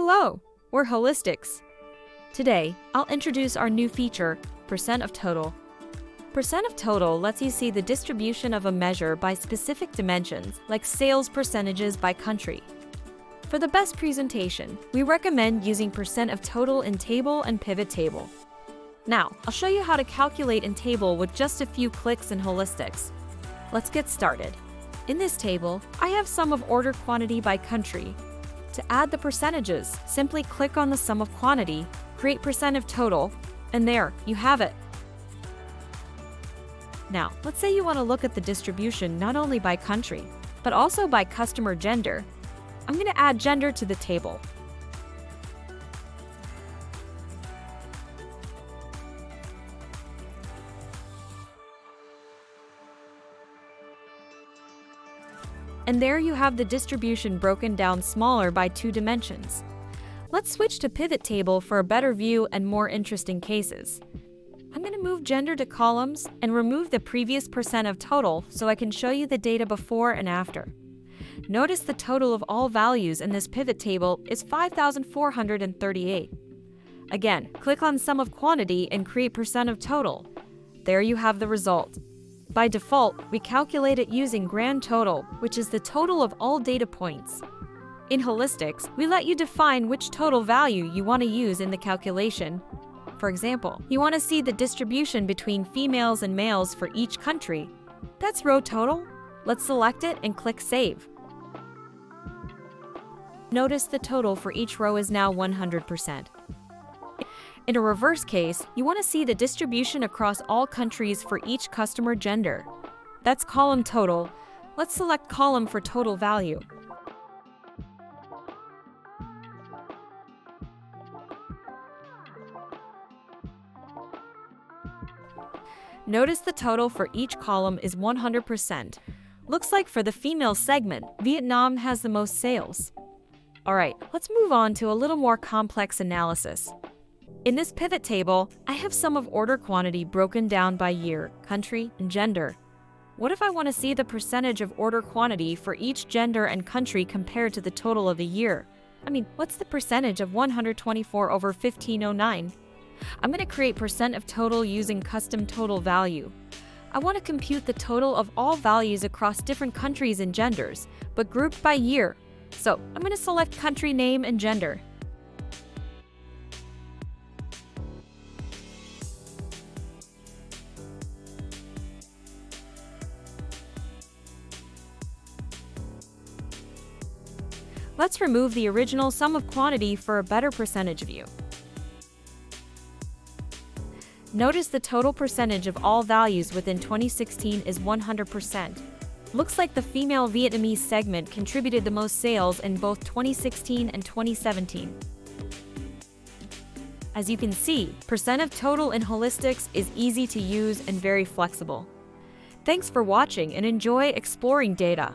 Hello, we're Holistics. Today, I'll introduce our new feature, Percent of Total. Percent of Total lets you see the distribution of a measure by specific dimensions, like sales percentages by country. For the best presentation, we recommend using Percent of Total in Table and Pivot Table. Now, I'll show you how to calculate in Table with just a few clicks in Holistics. Let's get started. In this table, I have sum of order quantity by country. To add the percentages, simply click on the sum of quantity, create percent of total, and there, you have it. Now, let's say you want to look at the distribution not only by country, but also by customer gender. I'm going to add gender to the table. And there you have the distribution broken down smaller by 2 dimensions. Let's switch to Pivot Table for a better view and more interesting cases. I'm going to move gender to columns and remove the previous percent of total so I can show you the data before and after. Notice the total of all values in this pivot table is 5,438. Again, click on sum of quantity and create percent of total. There you have the result. By default, we calculate it using grand total, which is the total of all data points. In Holistics, we let you define which total value you want to use in the calculation. For example, you want to see the distribution between females and males for each country. That's row total. Let's select it and click Save. Notice the total for each row is now 100%. In a reverse case, you want to see the distribution across all countries for each customer gender. That's column total. Let's select column for total value. Notice the total for each column is 100%. Looks like for the female segment, Vietnam has the most sales. Alright, let's move on to a little more complex analysis. In this pivot table, I have sum of order quantity broken down by year, country, and gender. What if I want to see the percentage of order quantity for each gender and country compared to the total of the year? What's the percentage of 124 over 1509? I'm going to create percent of total using custom total value. I want to compute the total of all values across different countries and genders, but grouped by year. So I'm going to select country name and gender. Let's remove the original sum of quantity for a better percentage view. Notice the total percentage of all values within 2016 is 100%. Looks like the female Vietnamese segment contributed the most sales in both 2016 and 2017. As you can see, percent of total in Holistics is easy to use and very flexible. Thanks for watching and enjoy exploring data.